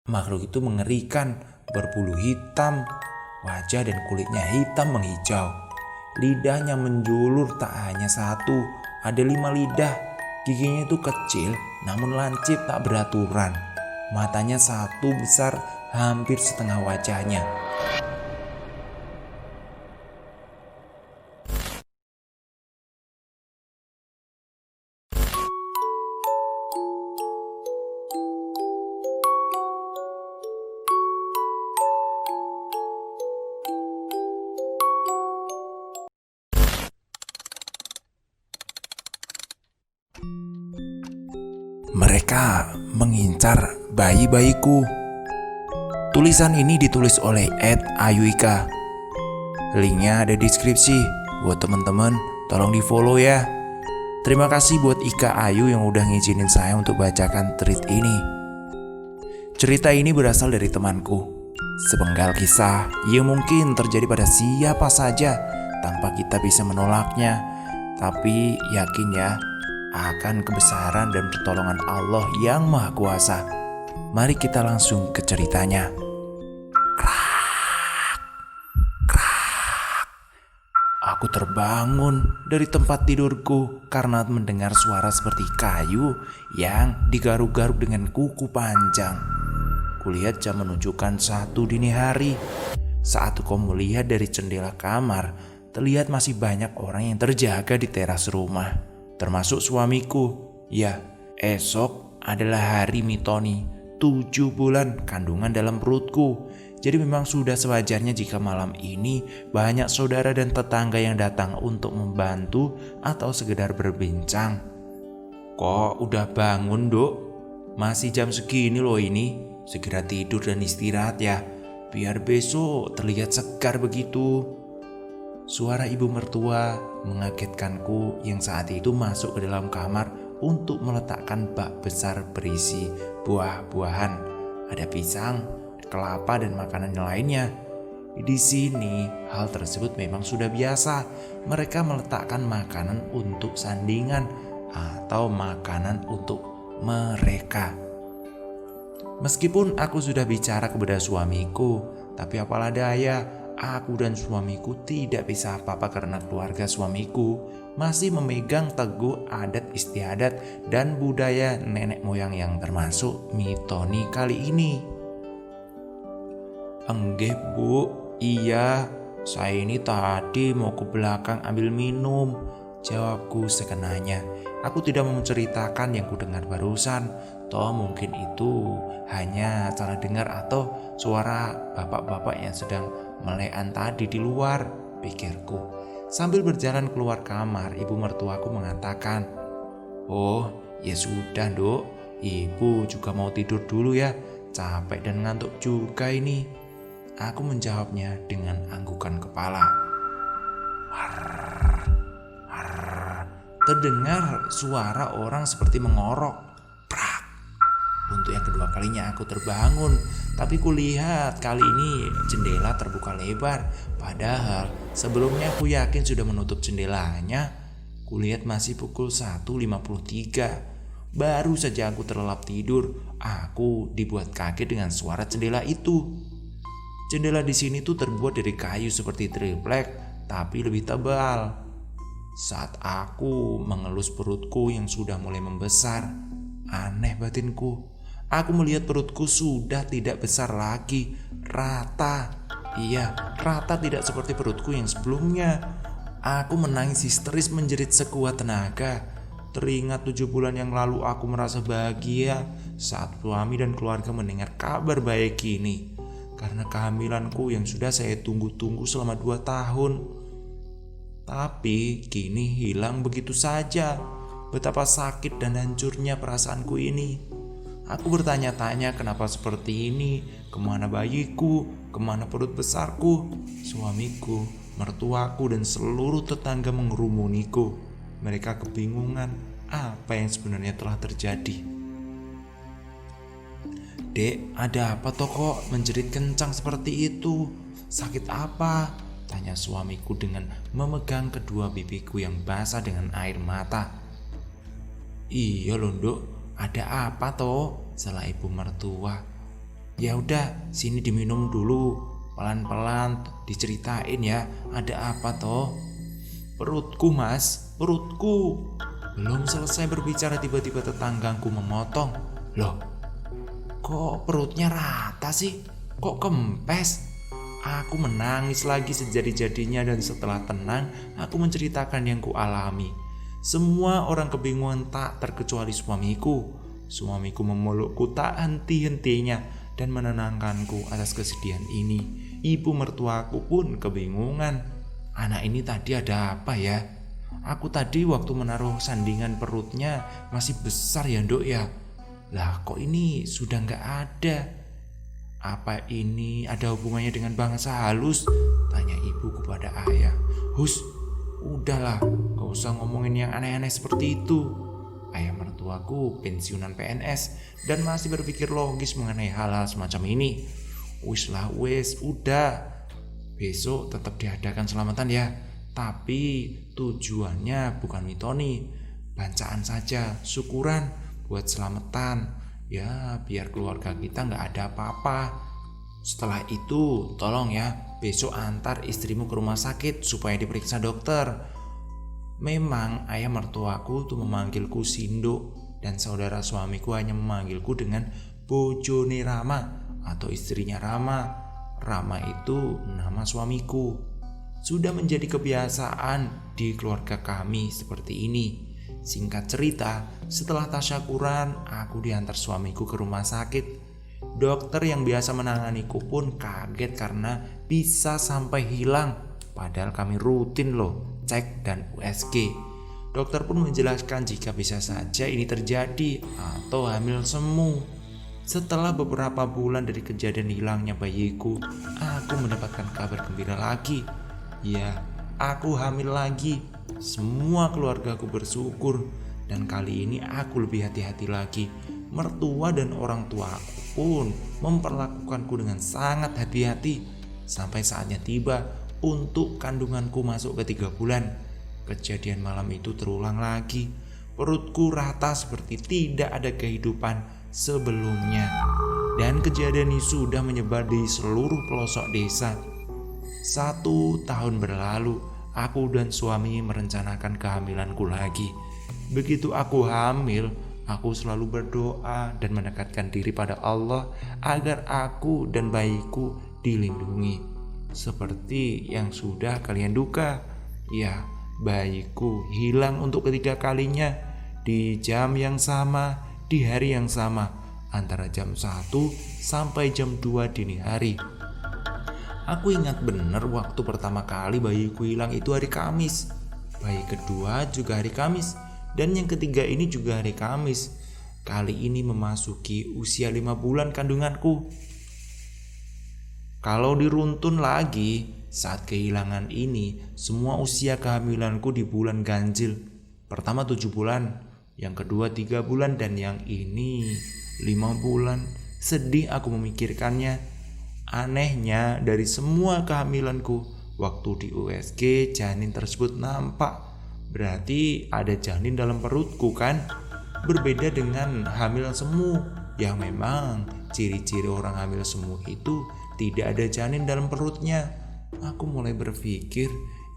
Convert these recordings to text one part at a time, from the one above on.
Makhluk itu mengerikan, berbulu hitam, wajah dan kulitnya hitam menghijau. Lidahnya menjulur tak hanya satu, ada 5 lidah. Giginya itu kecil namun lancip tak beraturan. Matanya satu besar hampir setengah wajahnya. Mereka mengincar bayi-bayiku. Tulisan ini ditulis oleh @ayuika. Linknya ada di deskripsi. Buat teman-teman, tolong di follow ya. Terima kasih buat Ika Ayu yang udah ngizinin saya untuk bacakan tweet ini. Cerita ini berasal dari temanku. Sepenggal kisah yang mungkin terjadi pada siapa saja tanpa kita bisa menolaknya. Tapi yakin ya, akan kebesaran dan pertolongan Allah yang Maha Kuasa. Mari kita langsung ke ceritanya. Krak, krak. Aku terbangun dari tempat tidurku karena mendengar suara seperti kayu yang digaruk-garuk dengan kuku panjang. Kulihat jam menunjukkan 1 dini hari. Saat aku melihat dari jendela kamar, terlihat masih banyak orang yang terjaga di teras rumah. Termasuk suamiku. Ya, esok adalah hari Mitoni, 7 bulan kandungan dalam perutku. Jadi memang sudah sewajarnya jika malam ini banyak saudara dan tetangga yang datang untuk membantu atau sekedar berbincang. Kok udah bangun, Dok? Masih jam segini loh ini. Segera tidur dan istirahat ya, biar besok terlihat segar begitu. Suara ibu mertua mengagetkanku yang saat itu masuk ke dalam kamar untuk meletakkan bak besar berisi buah-buahan. Ada pisang, kelapa dan makanan lainnya. Di sini hal tersebut memang sudah biasa. Mereka meletakkan makanan untuk sandingan atau makanan untuk mereka. Meskipun aku sudah bicara kepada suamiku, tapi apalah daya, aku dan suamiku tidak bisa apa-apa karena keluarga suamiku masih memegang teguh adat istiadat dan budaya nenek moyang yang termasuk Mitoni kali ini. Enggak Bu, iya, saya ini tadi mau ke belakang ambil minum, jawabku sekenanya. Aku tidak mau menceritakan yang kudengar barusan, toh mungkin itu hanya salah dengar atau suara bapak-bapak yang sedang melean tadi di luar, pikirku. Sambil berjalan keluar kamar, ibu mertuaku mengatakan, "Oh, ya sudah, Dok. Ibu juga mau tidur dulu ya. Capek dan ngantuk juga ini." Aku menjawabnya dengan anggukan kepala. Harr, harr. Terdengar suara orang seperti mengorok. Prak. Untuk yang kedua kalinya aku terbangun, tapi kulihat kali ini jendela terbuka lebar. Padahal sebelumnya aku yakin sudah menutup jendelanya. Kulihat masih pukul 1.53. Baru saja aku terlelap tidur, aku dibuat kaget dengan suara jendela itu. Jendela di sini tuh terbuat dari kayu seperti triplek, tapi lebih tebal. Saat aku mengelus perutku yang sudah mulai membesar, aneh batinku. Aku melihat perutku sudah tidak besar lagi, rata. Iya, rata, tidak seperti perutku yang sebelumnya. Aku menangis histeris menjerit sekuat tenaga. Teringat 7 bulan yang lalu aku merasa bahagia saat suami dan keluarga mendengar kabar baik ini. Karena kehamilanku yang sudah saya tunggu-tunggu selama 2 tahun. Tapi kini hilang begitu saja. Betapa sakit dan hancurnya perasaanku ini. Aku bertanya-tanya kenapa seperti ini. Kemana bayiku? Kemana perut besarku? Suamiku, mertuaku dan seluruh tetangga mengerumuniku. Mereka kebingungan apa yang sebenarnya telah terjadi. "Dek, ada apa toh kok menjerit kencang seperti itu? Sakit apa?" tanya suamiku dengan memegang kedua pipiku yang basah dengan air mata. "Iya loh, Dok, ada apa toh?" salah ibu mertua. Ya udah, sini diminum dulu. Pelan-pelan diceritain ya, ada apa toh? Perutku mas, perutku. Belum selesai berbicara tiba-tiba tetanggangku memotong. Loh, kok perutnya rata sih? Kok kempes? Aku menangis lagi sejadi-jadinya dan setelah tenang, aku menceritakan yang kualami. Semua orang kebingungan tak terkecuali suamiku. Suamiku memelukku tak henti-hentinya dan menenangkanku atas kesedihan ini. Ibu mertuaku pun kebingungan. Anak ini tadi ada apa ya? Aku tadi waktu menaruh sandingan perutnya masih besar ya Nduk ya. Lah kok ini sudah gak ada? Apa ini ada hubungannya dengan bangsa halus? Tanya ibu kepada ayah. Hus, udahlah, gak usah ngomongin yang aneh-aneh seperti itu. Ayah mertuaku pensiunan PNS dan masih berpikir logis mengenai hal-hal semacam ini. Wis lah wis, udah. Besok tetap diadakan selamatan ya. Tapi tujuannya bukan mitoni, bancaan saja, syukuran buat selamatan. Ya biar keluarga kita gak ada apa-apa. Setelah itu tolong ya, besok antar istrimu ke rumah sakit supaya diperiksa dokter. Memang ayah mertuaku tuh memanggilku Sindo dan saudara suamiku hanya memanggilku dengan bojone Rama atau istrinya Rama. Rama itu nama suamiku. Sudah menjadi kebiasaan di keluarga kami seperti ini. Singkat cerita, setelah tasyakuran, aku diantar suamiku ke rumah sakit. Dokter yang biasa menanganiku pun kaget karena bisa sampai hilang. Padahal kami rutin loh cek dan USG. Dokter pun menjelaskan jika bisa saja ini terjadi atau hamil semu. Setelah beberapa bulan dari kejadian hilangnya bayiku, aku mendapatkan kabar gembira lagi. Ya, aku hamil lagi. Semua keluargaku bersyukur dan kali ini aku lebih hati-hati lagi. Mertua dan orang tuaku pun memperlakukanku dengan sangat hati-hati sampai saatnya tiba untuk kandunganku masuk ke 3 bulan. Kejadian malam itu terulang lagi. Perutku rata seperti tidak ada kehidupan sebelumnya. Dan kejadian ini sudah menyebar di seluruh pelosok desa. 1 tahun berlalu, aku dan suami merencanakan kehamilanku lagi. Begitu aku hamil, aku selalu berdoa dan mendekatkan diri pada Allah agar aku dan bayiku dilindungi. Seperti yang sudah kalian duga, ya, bayiku hilang untuk ketiga kalinya di jam yang sama, di hari yang sama, antara jam 1 sampai jam 2 dini hari. Aku ingat benar waktu pertama kali bayiku hilang itu hari Kamis. Bayi kedua juga hari Kamis. Dan yang ketiga ini juga hari Kamis. Kali ini memasuki usia 5 bulan kandunganku. Kalau diruntun lagi, saat kehilangan ini, semua usia kehamilanku di bulan ganjil. Pertama 7 bulan, yang kedua 3 bulan, dan yang ini 5 bulan. Sedih aku memikirkannya. Anehnya dari semua kehamilanku, waktu di USG janin tersebut nampak. Berarti ada janin dalam perutku kan? Berbeda dengan hamil semu yang memang ciri-ciri orang hamil semu itu tidak ada janin dalam perutnya. Aku mulai berpikir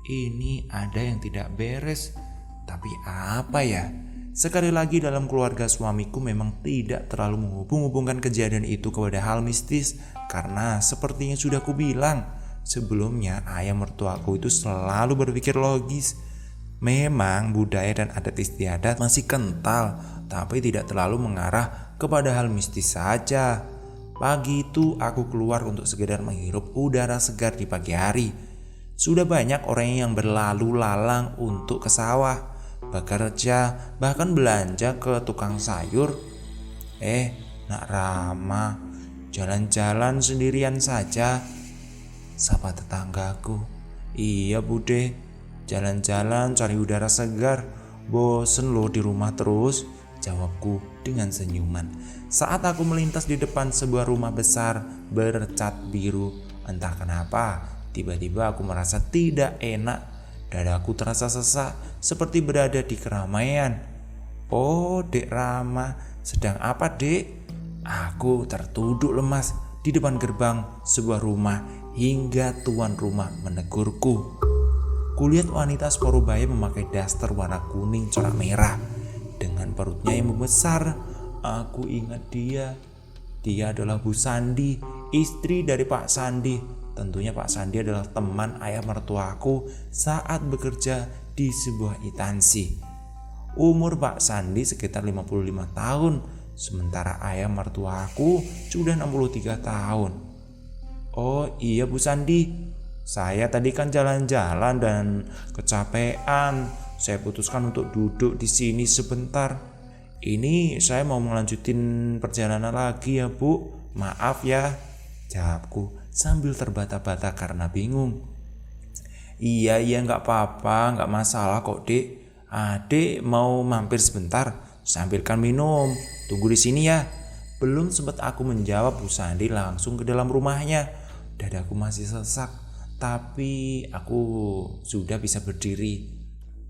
ini ada yang tidak beres. Tapi apa ya? Sekali lagi dalam keluarga suamiku memang tidak terlalu menghubung-hubungkan kejadian itu kepada hal mistis. Karena seperti yang sudah kubilang sebelumnya, ayah mertuaku itu selalu berpikir logis. Memang budaya dan adat istiadat masih kental, tapi tidak terlalu mengarah kepada hal mistis saja. Pagi itu aku keluar untuk sekedar menghirup udara segar di pagi hari. Sudah banyak orang yang berlalu lalang untuk ke sawah, bekerja, bahkan belanja ke tukang sayur. Nak Rama, jalan-jalan sendirian saja, sapa tetanggaku. Iya bude, jalan-jalan cari udara segar. Bosen loh di rumah terus, jawabku dengan senyuman. Saat aku melintas di depan sebuah rumah besar bercat biru, entah kenapa tiba-tiba aku merasa tidak enak. Dadaku terasa sesak seperti berada di keramaian. Oh, Dek Rama, sedang apa, Dek? Aku tertuduk lemas di depan gerbang sebuah rumah hingga tuan rumah menegurku. Kulihat wanita separuh baya memakai daster warna kuning corak merah dengan perutnya yang membesar. Aku ingat dia. Dia adalah Bu Sandi, istri dari Pak Sandi. Tentunya Pak Sandi adalah teman ayah mertuaku saat bekerja di sebuah instansi. Umur Pak Sandi sekitar 55 tahun, sementara ayah mertuaku sudah 63 tahun. Oh iya Bu Sandi, saya tadi kan jalan-jalan dan kecapean. Saya putuskan untuk duduk di sini sebentar. Ini saya mau melanjutin perjalanan lagi ya Bu. Maaf ya, jawabku sambil terbata-bata karena bingung. Iya gak apa-apa, gak masalah kok Dek. Adik mau mampir sebentar, sambilkan minum. Tunggu di sini ya. Belum sempat aku menjawab, Bu Sandi langsung ke dalam rumahnya. Dadaku masih sesak, tapi aku sudah bisa berdiri.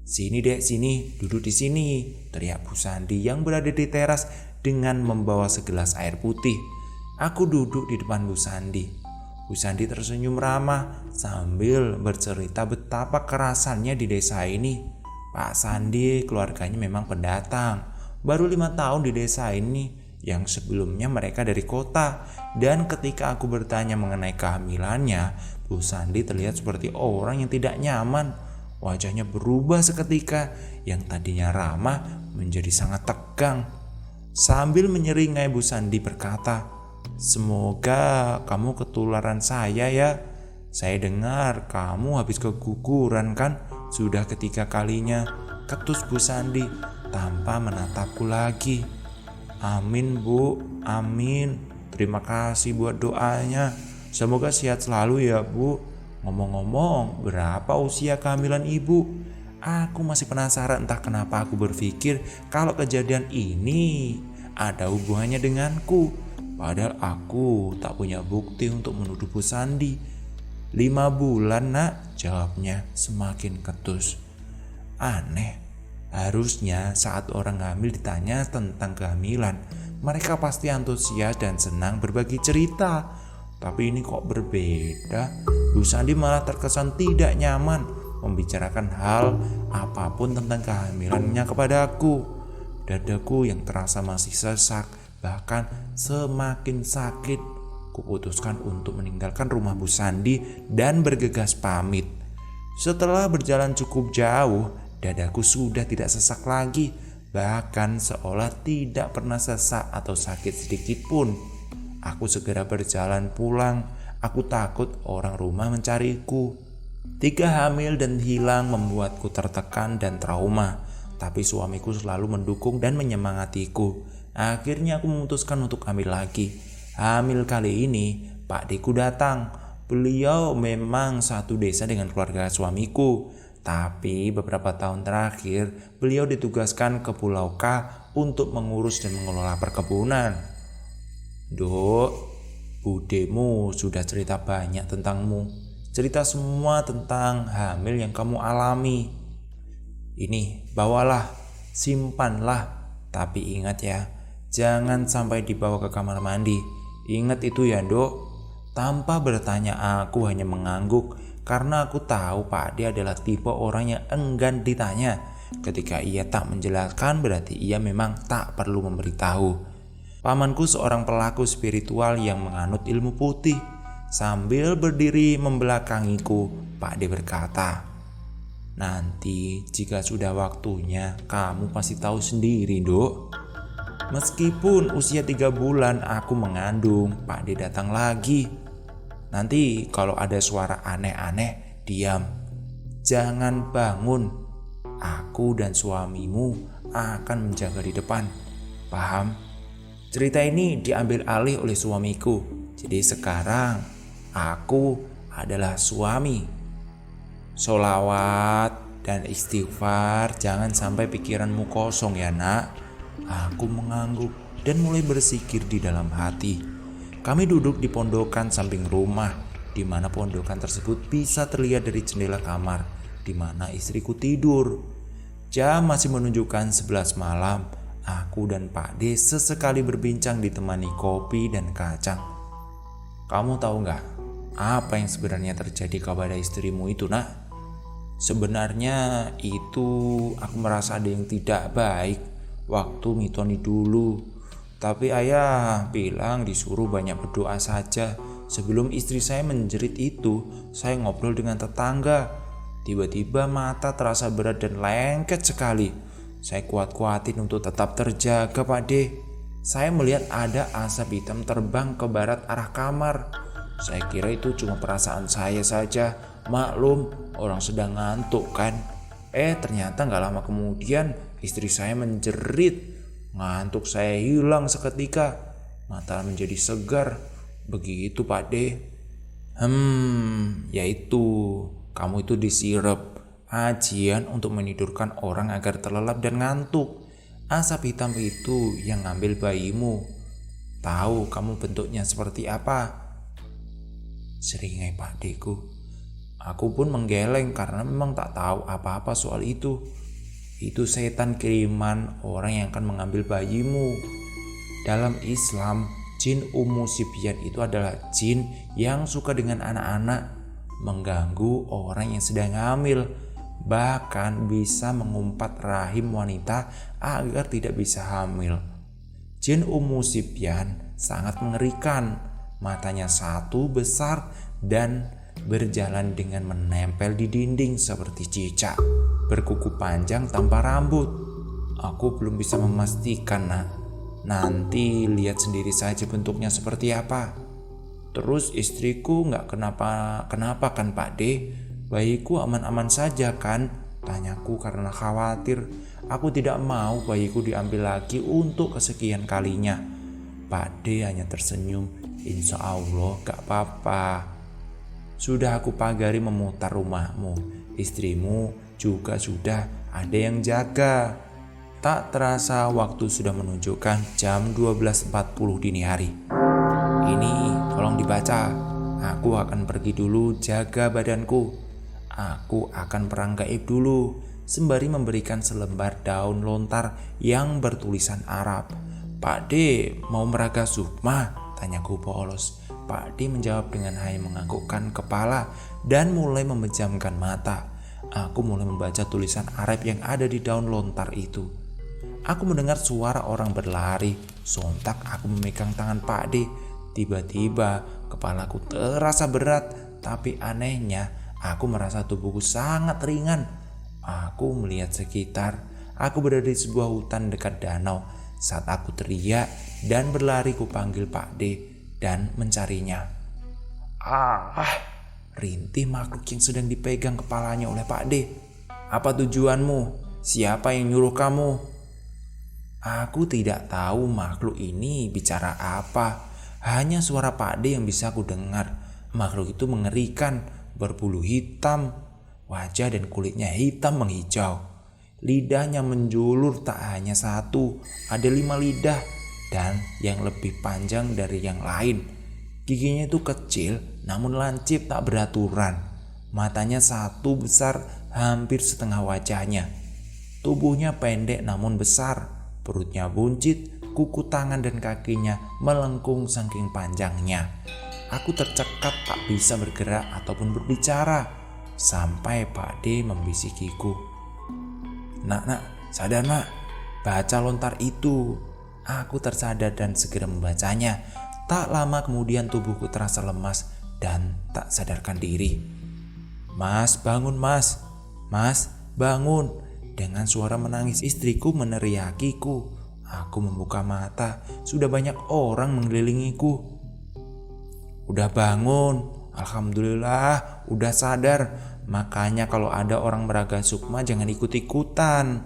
Sini Dek, sini, duduk di sini, teriak Bu Sandi yang berada di teras dengan membawa segelas air putih. Aku duduk di depan Bu Sandi. Bu Sandi tersenyum ramah sambil bercerita betapa kerasannya di desa ini. Pak Sandi keluarganya memang pendatang, baru 5 tahun di desa ini, yang sebelumnya mereka dari kota. Dan ketika aku bertanya mengenai kehamilannya, Bu Sandi terlihat seperti orang yang tidak nyaman. Wajahnya berubah seketika, yang tadinya ramah menjadi sangat tegang. Sambil menyeringai, Bu Sandi berkata, "Semoga kamu ketularan saya ya. Saya dengar kamu habis keguguran kan? Sudah ketiga kalinya," ketus Bu Sandi tanpa menatapku lagi. "Amin Bu, amin. Terima kasih buat doanya. Semoga sehat selalu ya Bu. Ngomong-ngomong, berapa usia kehamilan ibu? Aku masih penasaran, entah kenapa aku berpikir kalau kejadian ini ada hubungannya denganku. Padahal aku tak punya bukti untuk menuduh Bu Sandi." 5 bulan Nak, jawabnya semakin ketus. Aneh, harusnya saat orang hamil ditanya tentang kehamilan, mereka pasti antusias dan senang berbagi cerita. Tapi ini kok berbeda. Bu Sandi malah terkesan tidak nyaman membicarakan hal apapun tentang kehamilannya kepadaku. Dadaku yang terasa masih sesak, bahkan semakin sakit. Kuputuskan untuk meninggalkan rumah Bu Sandi dan bergegas pamit. Setelah berjalan cukup jauh, dadaku sudah tidak sesak lagi, bahkan seolah tidak pernah sesak atau sakit sedikit pun. Aku segera berjalan pulang. Aku takut orang rumah mencariku. 3 hamil dan hilang membuatku tertekan dan trauma. Tapi suamiku selalu mendukung dan menyemangatiku. Akhirnya aku memutuskan untuk hamil lagi. Hamil kali ini Pak Deku datang. Beliau memang satu desa dengan keluarga suamiku. Tapi beberapa tahun terakhir beliau ditugaskan ke Pulau K untuk mengurus dan mengelola perkebunan. "Dok, budemu sudah cerita banyak tentangmu. Cerita semua tentang hamil yang kamu alami. Ini bawalah, simpanlah. Tapi ingat ya, jangan sampai dibawa ke kamar mandi. Ingat itu ya Dok." Tanpa bertanya, aku hanya mengangguk karena aku tahu Pak D adalah tipe orang yang enggan ditanya. Ketika ia tak menjelaskan, berarti ia memang tak perlu memberitahu. Pamanku seorang pelaku spiritual yang menganut ilmu putih. Sambil berdiri membelakangiku, Pak D berkata, "Nanti jika sudah waktunya, kamu pasti tahu sendiri Dok." Meskipun usia 3 bulan aku mengandung, Pak D datang lagi. "Nanti kalau ada suara aneh-aneh, diam. Jangan bangun. Aku dan suamimu akan menjaga di depan. Paham?" Cerita ini diambil alih oleh suamiku. Jadi sekarang aku adalah suami. Sholawat dan istighfar, jangan sampai pikiranmu kosong ya Nak. Aku mengangguk dan mulai bersikir di dalam hati. Kami duduk di pondokan samping rumah, di mana pondokan tersebut bisa terlihat dari jendela kamar, di mana istriku tidur. Jam masih menunjukkan 11 malam. Aku dan Pak D sesekali berbincang ditemani kopi dan kacang. Kamu tahu nggak apa yang sebenarnya terjadi kepada istrimu itu, nak? Sebenarnya itu aku merasa ada yang tidak baik waktu mitoni dulu. Tapi ayah bilang disuruh banyak berdoa saja. Sebelum istri saya menjerit itu, saya ngobrol dengan tetangga. Tiba-tiba mata terasa berat dan lengket sekali. Saya kuat-kuatin untuk tetap terjaga, Pak D. Saya melihat ada asap hitam terbang ke barat arah kamar. Saya kira itu cuma perasaan saya saja. Maklum, orang sedang ngantuk kan. Ternyata gak lama kemudian istri saya menjerit. Ngantuk saya hilang seketika. Mata menjadi segar. Begitu, Pak D. Yaitu kamu itu disirep. Ajian untuk menidurkan orang agar terlelap dan ngantuk. Asap hitam itu yang ngambil bayimu. Tahu kamu bentuknya seperti apa? Seringai, Pak Deku. Aku pun menggeleng karena memang tak tahu apa-apa soal itu. Itu setan kiriman orang yang akan mengambil bayimu. Dalam Islam, jin Ummu Sibyan itu adalah jin yang suka dengan anak-anak, mengganggu orang yang sedang hamil, bahkan bisa mengumpat rahim wanita agar tidak bisa hamil. Jin Ummu Sibyan sangat mengerikan. Matanya satu besar dan berjalan dengan menempel di dinding seperti cicak, berkuku panjang tanpa rambut. Aku belum bisa memastikan, nak. Nanti lihat sendiri saja bentuknya seperti apa. Terus istriku gak kenapa kan, Pak D? Bayiku aman-aman saja kan? Tanyaku karena khawatir. Aku tidak mau bayiku diambil lagi untuk kesekian kalinya. Pak D hanya tersenyum. Insya Allah gak apa-apa. Sudah aku pagari memutar rumahmu. Istrimu juga sudah ada yang jaga. Tak terasa waktu sudah menunjukkan jam 12.40 dini hari. Ini tolong dibaca. Aku akan pergi dulu jaga badanku. Aku akan perang gaib dulu. Sembari memberikan selembar daun lontar yang bertulisan Arab. Pak D mau meraga sukma? Tanyaku polos. Pak D menjawab dengan hanya menganggukkan kepala dan mulai memejamkan mata. Aku mulai membaca tulisan Arab yang ada di daun lontar itu. Aku mendengar suara orang berlari. Sontak aku memegang tangan Pak D. Tiba-tiba kepalaku terasa berat. Tapi anehnya aku merasa tubuhku sangat ringan. Aku melihat sekitar. Aku berada di sebuah hutan dekat danau. Saat aku teriak dan berlari ku panggil Pak D dan mencarinya. Rintih makhluk yang sedang dipegang kepalanya oleh Pak D. Apa tujuanmu? Siapa yang nyuruh kamu? Aku tidak tahu makhluk ini bicara apa. Hanya suara Pak D yang bisa aku dengar. Makhluk itu mengerikan, berbulu hitam, wajah dan kulitnya hitam menghijau. Lidahnya menjulur tak hanya satu, ada 5 lidah dan yang lebih panjang dari yang lain. Giginya itu kecil namun lancip tak beraturan. Matanya satu besar hampir setengah wajahnya. Tubuhnya pendek namun besar. Perutnya buncit, kuku tangan dan kakinya melengkung saking panjangnya. Aku tercekat tak bisa bergerak ataupun berbicara. Sampai Pak D membisikiku. Nak, sadar nak, baca lontar itu. Aku tersadar dan segera membacanya. Tak lama kemudian tubuhku terasa lemas dan tak sadarkan diri. Mas, bangun mas. Mas, bangun. Dengan suara menangis istriku meneriakiku. Aku membuka mata. Sudah banyak orang mengelilingiku. Udah bangun. Alhamdulillah, udah sadar. Makanya kalau ada orang meraga sukma jangan ikut-ikutan.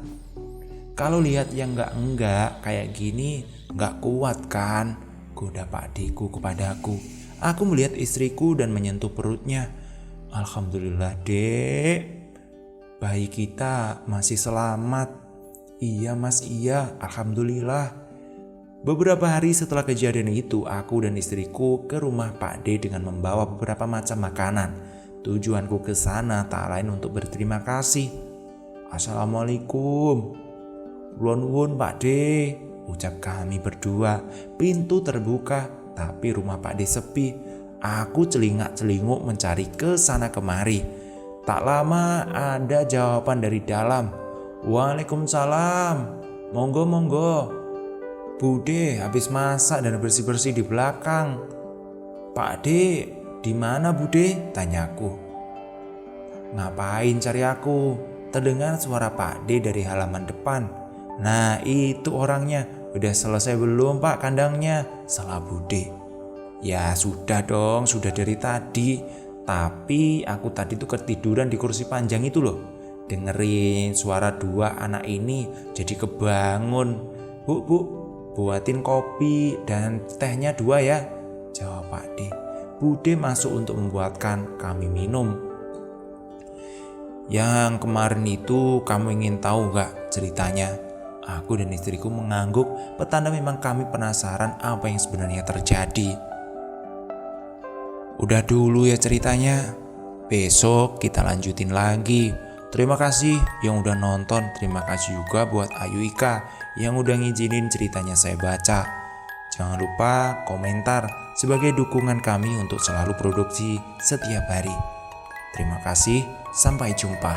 Kalau lihat yang enggak kayak gini enggak kuat kan? Goda Pak Diku kepadaku. Aku melihat istriku dan menyentuh perutnya. Alhamdulillah dek, bayi kita masih selamat. Iya mas, iya, alhamdulillah. Beberapa hari setelah kejadian itu, aku dan istriku ke rumah Pak D dengan membawa beberapa macam makanan. Tujuanku ke sana tak lain untuk berterima kasih. Assalamualaikum. Nuwun Pak D, ucap kami berdua. Pintu terbuka, tapi rumah Pak D sepi. Aku celingak-celinguk mencari ke sana kemari. Tak lama ada jawaban dari dalam. Waalaikumsalam. Monggo monggo. Bude habis masak dan bersih-bersih di belakang. Pak De, di mana Bude? Tanyaku. Ngapain cari aku? Terdengar suara Pak D dari halaman depan. Nah itu orangnya. Udah selesai belum Pak kandangnya? Salah Bude. Ya sudah dong, sudah dari tadi. Tapi aku tadi tuh ketiduran di kursi panjang itu loh. Dengerin suara dua anak ini jadi kebangun. Bu, buatin kopi dan tehnya 2 ya, jawab Pak D. Bude masuk untuk membuatkan kami minum. Yang kemarin itu kamu ingin tahu gak ceritanya? Aku dan istriku mengangguk, petanda memang kami penasaran apa yang sebenarnya terjadi. Udah dulu ya ceritanya, besok kita lanjutin lagi. Terima kasih yang udah nonton, terima kasih juga buat Ayu Ika yang udah ngizinin ceritanya saya baca. Jangan lupa komentar sebagai dukungan kami untuk selalu produksi setiap hari. Terima kasih, sampai jumpa.